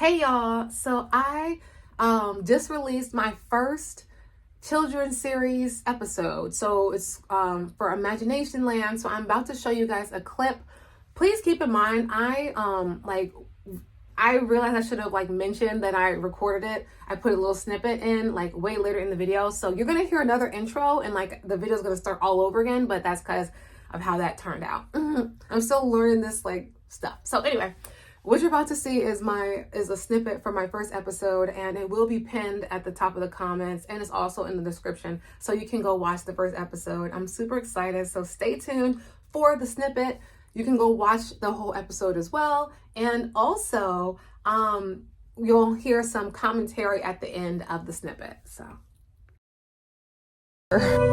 Hey y'all, so I just released my first children's series episode. So it's for Imagination Land. So I'm about to show you guys a clip. Please keep in mind, I realized I should have mentioned that I recorded it. I put a little snippet in way later in the video. So you're gonna hear another intro and the video is gonna start all over again, but that's because of how that turned out. I'm still learning this stuff. So anyway, what you're about to see is a snippet from my first episode, and it will be pinned at the top of the comments, and it's also in the description, so you can go watch the first episode. I'm super excited, so stay tuned for the snippet. You can go watch the whole episode as well, and also you'll hear some commentary at the end of the snippet. So.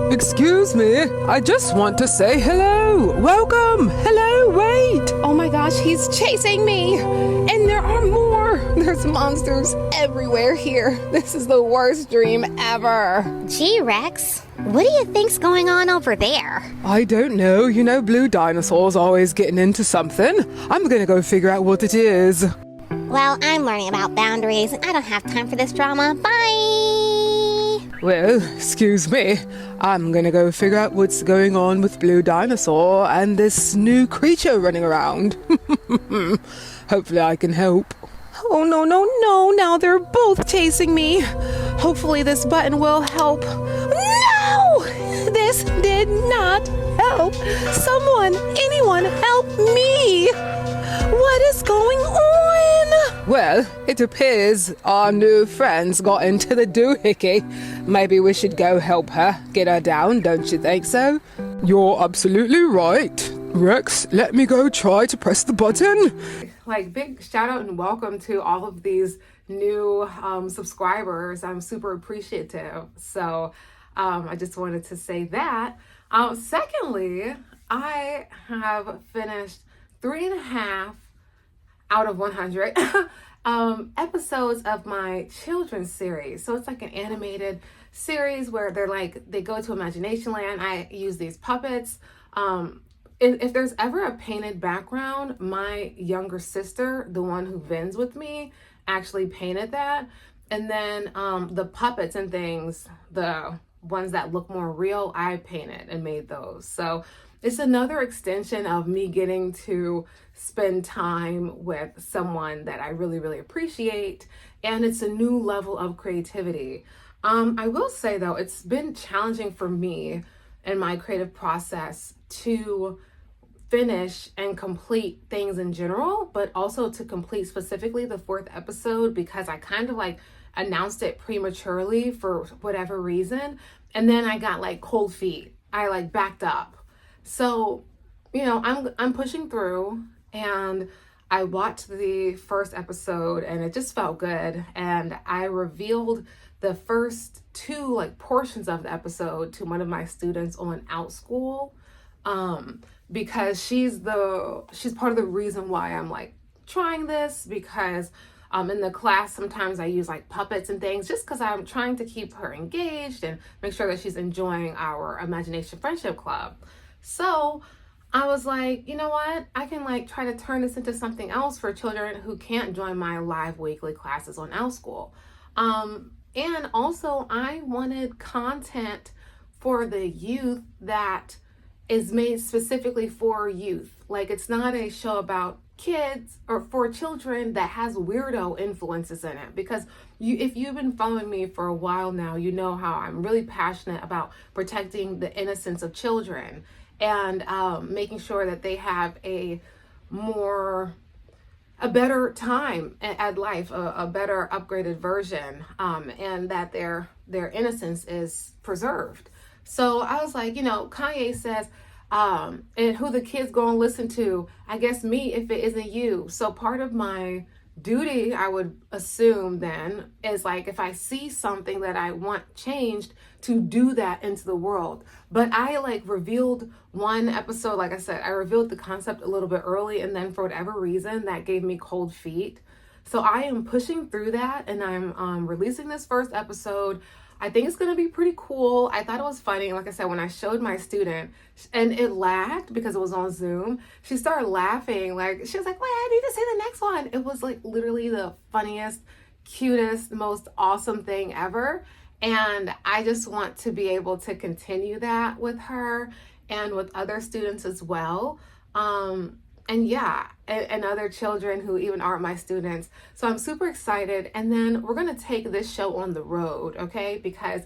Excuse me, I just want to say hello. Welcome. Hello, wait. Oh my gosh, he's chasing me. And there are more. There's monsters everywhere here. This is the worst dream ever. Gee, Rex, what do you think's going on over there? I don't know. You know, blue dinosaurs always getting into something. I'm gonna go figure out what it is. Well, I'm learning about boundaries, and I don't have time for this drama. Bye! Well, excuse me. I'm gonna go figure out what's going on with Blue Dinosaur and this new creature running around. Hopefully I can help. Oh, no. Now they're both chasing me. Hopefully this button will help. No! This did not help. Anyone help me! What is going on? Well, it appears our new friends got into the doohickey. Maybe we should go help her, get her down, don't you think so? You're absolutely right. Rex, let me go try to press the button. Big shout out and welcome to all of these new subscribers. I'm super appreciative. So I just wanted to say that. Secondly, I have finished 3.5 out of 100 episodes of my children's series. So it's an animated series where they go to Imagination Land. I use these puppets. If there's ever a painted background, my younger sister, the one who vends with me, actually painted that. And then the puppets and things, the ones that look more real, I painted and made those. So it's another extension of me getting to spend time with someone that I really, really appreciate. And it's a new level of creativity. I will say though, it's been challenging for me in my creative process to finish and complete things in general, but also to complete specifically the 4th episode, because I kind of announced it prematurely for whatever reason. And then I got cold feet. I backed up. So, I'm pushing through, and I watched the first episode and it just felt good. And I revealed the first 2 portions of the episode to one of my students on OutSchool, because she's part of the reason why I'm trying this, because in the class sometimes I use puppets and things just because I'm trying to keep her engaged and make sure that she's enjoying our Imagination Friendship Club. So I was you know what? I can try to turn this into something else for children who can't join my live weekly classes on OutSchool. And also I wanted content for the youth that is made specifically for youth. It's not a show about kids or for children that has weirdo influences in it, because if you've been following me for a while now, you know how I'm really passionate about protecting the innocence of children and making sure that they have a better time at life, a better upgraded version, and that their innocence is preserved. So I was Kanye says, and who the kids gonna listen to? I guess me, if it isn't you. So part of my duty, I would assume then, is if I see something that I want changed, to do that into the world. But I revealed one episode, like I said, I revealed the concept a little bit early, and then for whatever reason that gave me cold feet. So I am pushing through that, and I'm releasing this first episode. I think it's going to be pretty cool. I thought it was funny. Like I said, when I showed my student and it lagged because it was on Zoom, she started laughing. Like, she was like, wait, I need to see the next one. It was like literally the funniest, cutest, most awesome thing ever. And I just want to be able to continue that with her and with other students as well. And yeah, and other children who even aren't my students. So I'm super excited. And then we're going to take this show on the road, okay? Because,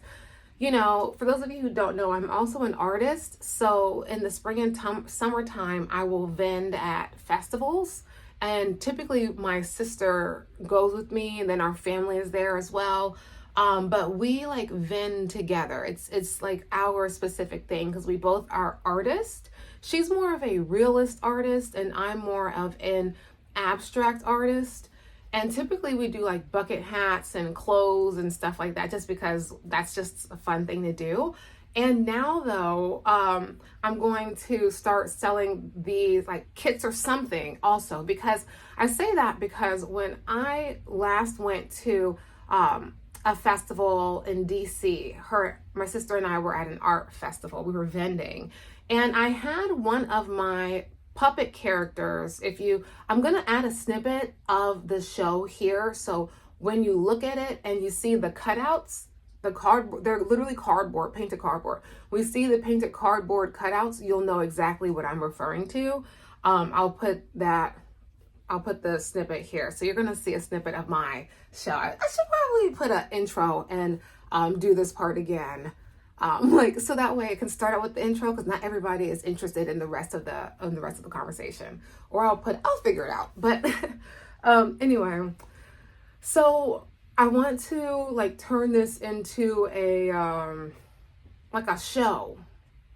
you know, for those of you who don't know, I'm also an artist. So in the spring and summertime, I will vend at festivals. And typically my sister goes with me, and then our family is there as well. But we like vend together. It's like our specific thing because we both are artists. She's more of a realist artist and I'm more of an abstract artist. And typically we do like bucket hats and clothes and stuff like that just because that's just a fun thing to do. And now though, I'm going to start selling these like kits or something also, because I say that because when I last went to a festival in DC, my sister and I were at an art festival. We were vending. And I had one of my puppet characters. I'm going to add a snippet of the show here. So when you look at it and you see the cutouts, they're literally cardboard, painted cardboard. We see the painted cardboard cutouts, you'll know exactly what I'm referring to. I'll put the snippet here. So you're going to see a snippet of my show. I should probably put an intro and do this part again. So that way I can start out with the intro because not everybody is interested in the rest of the conversation. Or I'll figure it out. But anyway, so I want to like turn this into a like a show,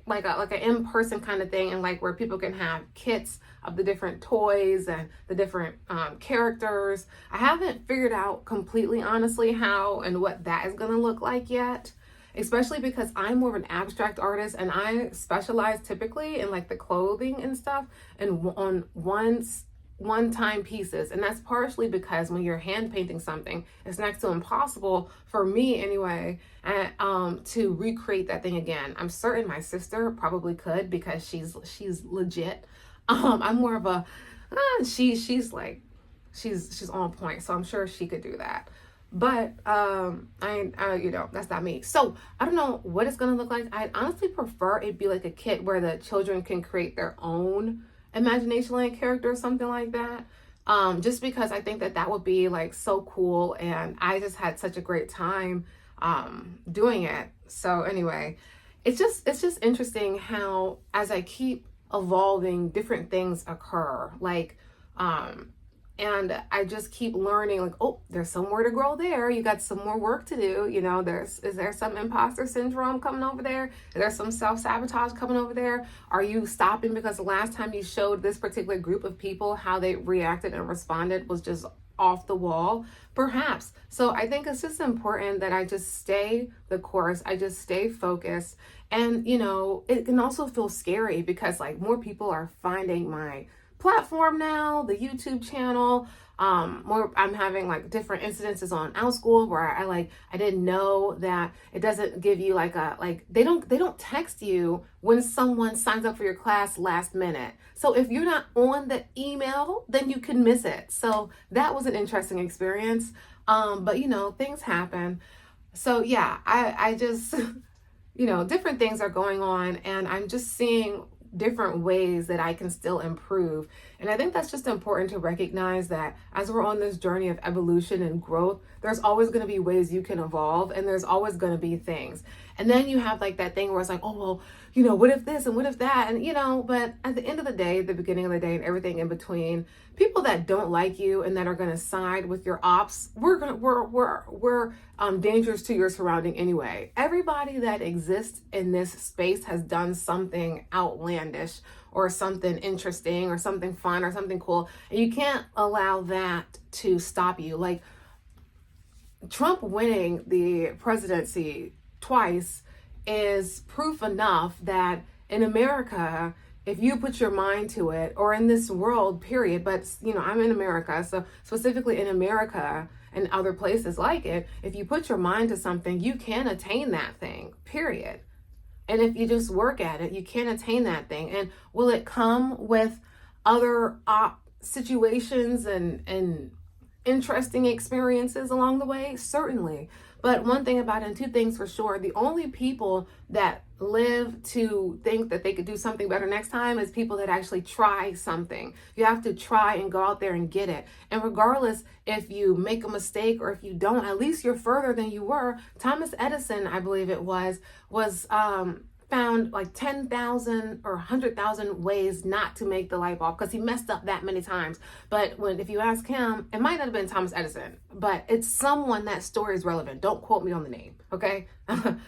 like an in-person kind of thing, and like where people can have kits of the different toys and the different characters. I haven't figured out completely, honestly, how and what that is going to look like yet. Especially because I'm more of an abstract artist and I specialize typically in like the clothing and stuff and on one-time pieces. And that's partially because when you're hand painting something, it's next to impossible for me anyway, to recreate that thing again. I'm certain my sister probably could because she's legit. I'm more of a, she's on point. So I'm sure she could do that. But that's not me. So I don't know what it's gonna look like. I honestly prefer it be like a kit where the children can create their own imagination land character or something like that. Just because I think that would be like so cool, and I just had such a great time doing it. So anyway, it's just interesting how as I keep evolving, different things occur. Like and I just keep learning, like, oh, there's some more to grow there. You got some more work to do. You know, is there some imposter syndrome coming over there? Is there some self-sabotage coming over there? Are you stopping because the last time you showed this particular group of people how they reacted and responded was just off the wall? Perhaps. So I think it's just important that I just stay the course. I just stay focused. And, you know, it can also feel scary because like more people are finding my platform now, the YouTube channel. I'm having like different incidences on OutSchool where I didn't know that it doesn't give you they don't text you when someone signs up for your class last minute. So if you're not on the email, then you can miss it. So that was an interesting experience. But you know, things happen. So yeah, I just, you know, different things are going on and I'm just seeing different ways that I can still improve. And I think that's just important to recognize that as we're on this journey of evolution and growth, there's always going to be ways you can evolve and there's always going to be things. And then you have like that thing where it's like, oh, well, you know, what if this and what if that? And, you know, but at the end of the day, the beginning of the day and everything in between, people that don't like you and that are going to side with your ops, we're dangerous to your surrounding anyway. Everybody that exists in this space has done something outlandish or something interesting or something fun or something cool. And you can't allow that to stop you. Like Trump winning the presidency twice is proof enough that in America, if you put your mind to it, or in this world, period, but I'm in America, so specifically in America and other places like it, if you put your mind to something, you can attain that thing, period. And if you just work at it, you can attain that thing. And will it come with other situations and interesting experiences along the way? Certainly. But one thing about it, and two things for sure, the only people that live to think that they could do something better next time is people that actually try something. You have to try and go out there and get it. And regardless if you make a mistake or if you don't, at least you're further than you were. Thomas Edison, I believe it was found like 10,000 or 100,000 ways not to make the light bulb because he messed up that many times. But if you ask him, it might not have been Thomas Edison, but it's someone that story is relevant. Don't quote me on the name, okay? Never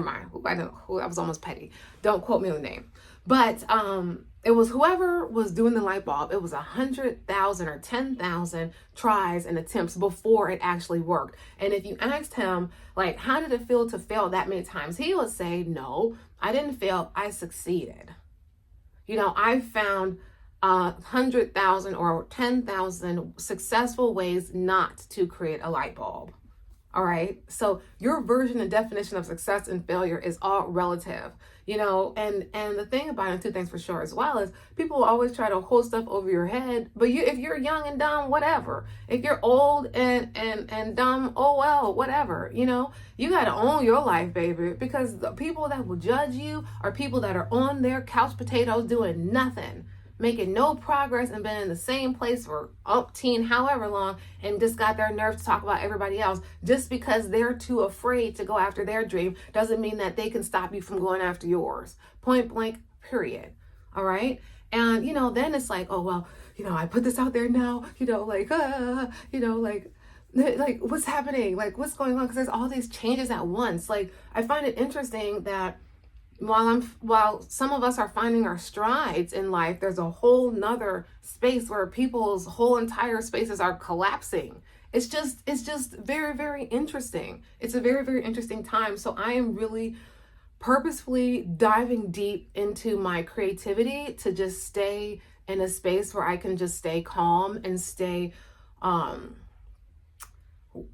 mind. That was almost petty. Don't quote me on the name. But it was whoever was doing the light bulb. It was 100,000 or 10,000 tries and attempts before it actually worked. And if you asked him, like, how did it feel to fail that many times? He would say, no, I didn't fail. I succeeded. I found 100,000 or 10,000 successful ways not to create a light bulb. All right. So your version and definition of success and failure is all relative, and the thing about it, two things for sure as well, is people will always try to hold stuff over your head. But if you're young and dumb, whatever. If you're old and dumb, oh, well, whatever, you got to own your life, baby, because the people that will judge you are people that are on their couch potatoes doing nothing, making no progress, and been in the same place for however long, and just got their nerve to talk about everybody else. Just because they're too afraid to go after their dream doesn't mean that they can stop you from going after yours. Point blank, period. All right? And, then it's like, oh, well, I put this out there now, like what's happening? Like, what's going on? Because there's all these changes at once. Like, I find it interesting that while some of us are finding our strides in life, there's a whole nother space where people's whole entire spaces are collapsing. It's just very, very interesting. It's a very, very interesting time. So I am really purposefully diving deep into my creativity to just stay in a space where I can just stay calm and stay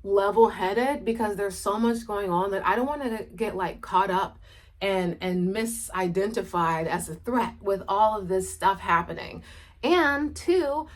level-headed, because there's so much going on that I don't want to get like caught up and misidentified as a threat with all of this stuff happening. And two,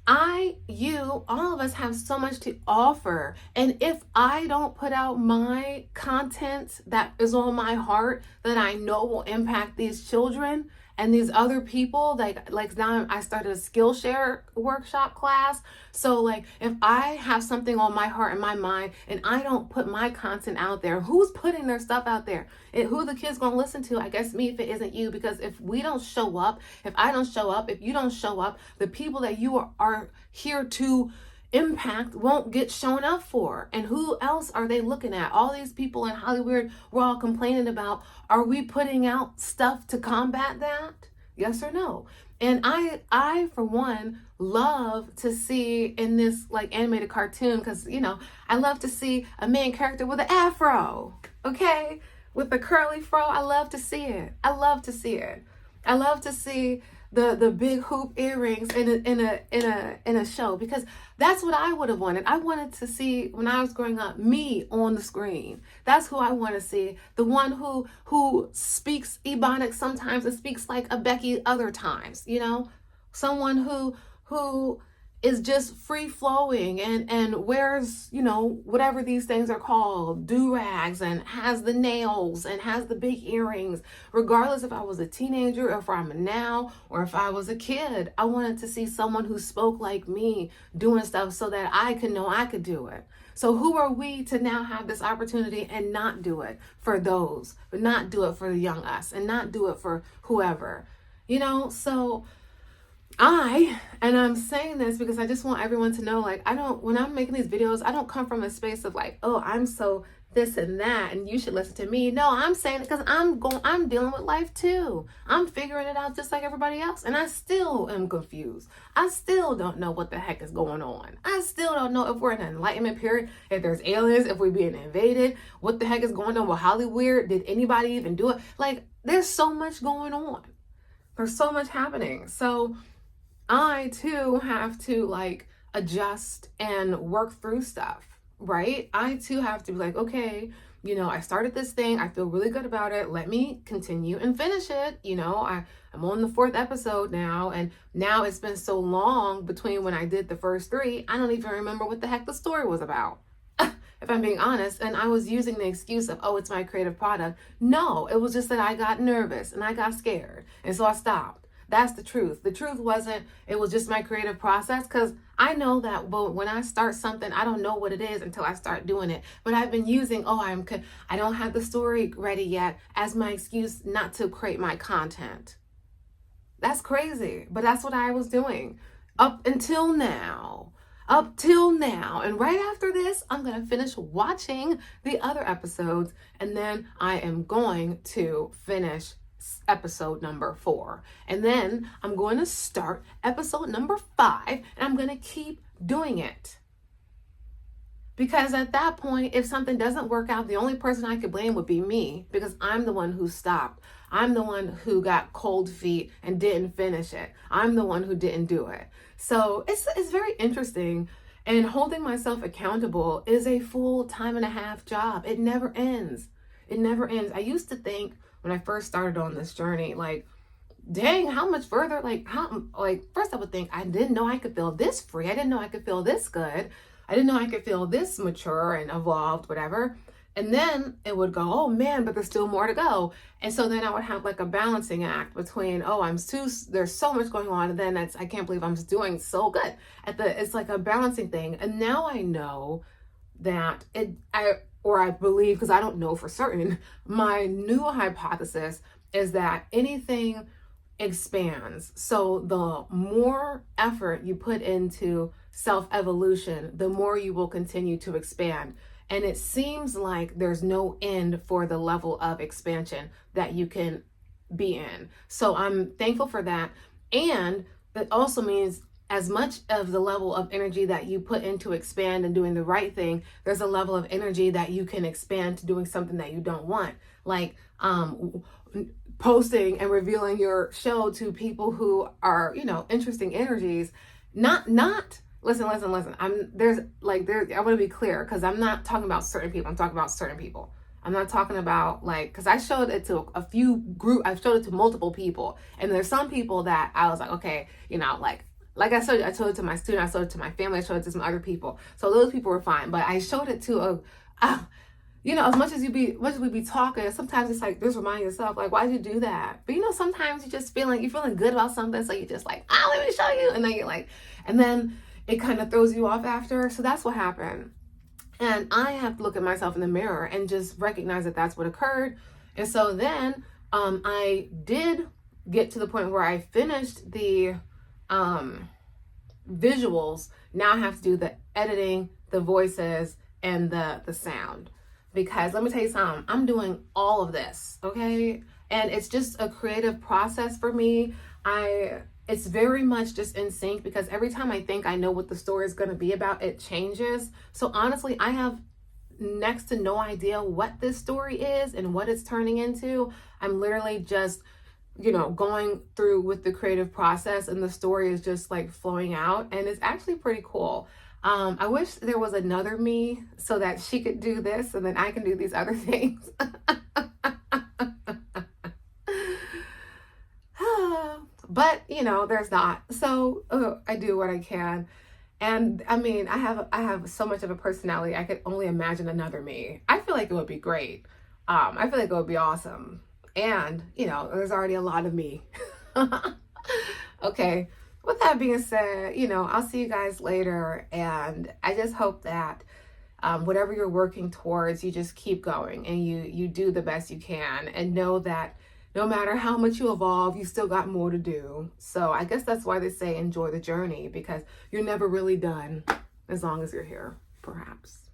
all of us have so much to offer. And if I don't put out my content that is on my heart that I know will impact these children and these other people, like now I started a Skillshare workshop class. So like, if I have something on my heart and my mind and I don't put my content out there, who's putting their stuff out there? Who the kids gonna listen to? I guess me, if it isn't you. Because if we don't show up, if I don't show up, if you don't show up, the people that you are here to impact won't get shown up for. And who else are they looking at? All these people in Hollywood we're all complaining about. Are we putting out stuff to combat that? Yes or no? And I for one love to see in this like animated cartoon, because I love to see a main character with an afro, okay, with the curly fro. I love to see it. I love to see it. I love to see the big hoop earrings in a show, because that's what I would have wanted. I wanted to see, when I was growing up, me on the screen. That's who I want to see. The one who speaks Ebonics sometimes and speaks like a Becky other times, someone who is just free flowing and wears, whatever these things are called, do-rags, and has the nails and has the big earrings. Regardless if I was a teenager or if I'm now or if I was a kid, I wanted to see someone who spoke like me doing stuff so that I could know I could do it. So who are we to now have this opportunity and not do it for those, but not do it for the young us and not do it for whoever, so and I'm saying this because I just want everyone to know, like, when I'm making these videos, I don't come from a space of like, oh, I'm so this and that and you should listen to me. No, I'm saying it because I'm dealing with life too. I'm figuring it out just like everybody else. And I still am confused. I still don't know what the heck is going on. I still don't know if we're in an enlightenment period, if there's aliens, if we're being invaded, what the heck is going on with Hollywood? Did anybody even do it? Like, there's so much going on. There's so much happening. So I too have to like adjust and work through stuff, right? I too have to be like, okay, I started this thing. I feel really good about it. Let me continue and finish it. I'm on the 4th episode now, and now it's been so long between when I did the first 3, I don't even remember what the heck the story was about. If I'm being honest, and I was using the excuse of, oh, it's my creative product. No, it was just that I got nervous and I got scared. And so I stopped. That's the truth. The truth wasn't, it was just my creative process, because I know that when I start something, I don't know what it is until I start doing it. But I've been using, I don't have the story ready yet as my excuse not to create my content. That's crazy. But that's what I was doing up until now. And right after this, I'm going to finish watching the other episodes, and then I am going to finish episode number 4. And then I'm going to start episode number 5, and I'm going to keep doing it. Because at that point, if something doesn't work out, the only person I could blame would be me, because I'm the one who stopped. I'm the one who got cold feet and didn't finish it. I'm the one who didn't do it. So it's very interesting. And holding myself accountable is a full 1.5 job. It never ends. It never ends. I used to think when I first started on this journey, like, dang, how much further? First I would think, I didn't know I could feel this free. I didn't know I could feel this good. I didn't know I could feel this mature and evolved, whatever. And then it would go, oh man, but there's still more to go. And so then I would have like a balancing act between, there's so much going on. And then I can't believe I'm just doing so good it's like a balancing thing. And now I know that I believe, because I don't know for certain, my new hypothesis is that anything expands. So the more effort you put into self-evolution, the more you will continue to expand. And it seems like there's no end for the level of expansion that you can be in. So I'm thankful for that. And that also means as much of the level of energy that you put into expand and doing the right thing, there's a level of energy that you can expand to doing something that you don't want. Like posting and revealing your show to people who are, interesting energies. Listen. I want to be clear, because I'm not talking about certain people. I'm talking about certain people. I'm not talking about because I showed it to a few I've showed it to multiple people, and there's some people that I was like, okay, like I showed it to my student, I showed it to my family, I showed it to some other people. So those people were fine, but I showed it to as much as we be talking, sometimes it's like, just remind yourself, like, why'd you do that? But sometimes you're feeling good about something, so you just like, let me show you, and then you're like, and then it kind of throws you off after. So that's what happened. And I have to look at myself in the mirror and just recognize that that's what occurred. And so then I did get to the point where I finished the visuals. Now I have to do the editing, the voices, and the sound. Because let me tell you something, I'm doing all of this, okay? And it's just a creative process for me. It's very much just in sync, because every time I think I know what the story is going to be about, it changes. So honestly, I have next to no idea what this story is and what it's turning into. I'm literally just, going through with the creative process, and the story is just like flowing out, and it's actually pretty cool. I wish there was another me so that she could do this and then I can do these other things. But there's not. So I do what I can. And I mean, I have so much of a personality. I could only imagine another me. I feel like it would be great. I feel like it would be awesome. And there's already a lot of me. Okay. With that being said, I'll see you guys later. And I just hope that whatever you're working towards, you just keep going and you do the best you can, and know that no matter how much you evolve, you still got more to do. So I guess that's why they say enjoy the journey, because you're never really done as long as you're here, perhaps.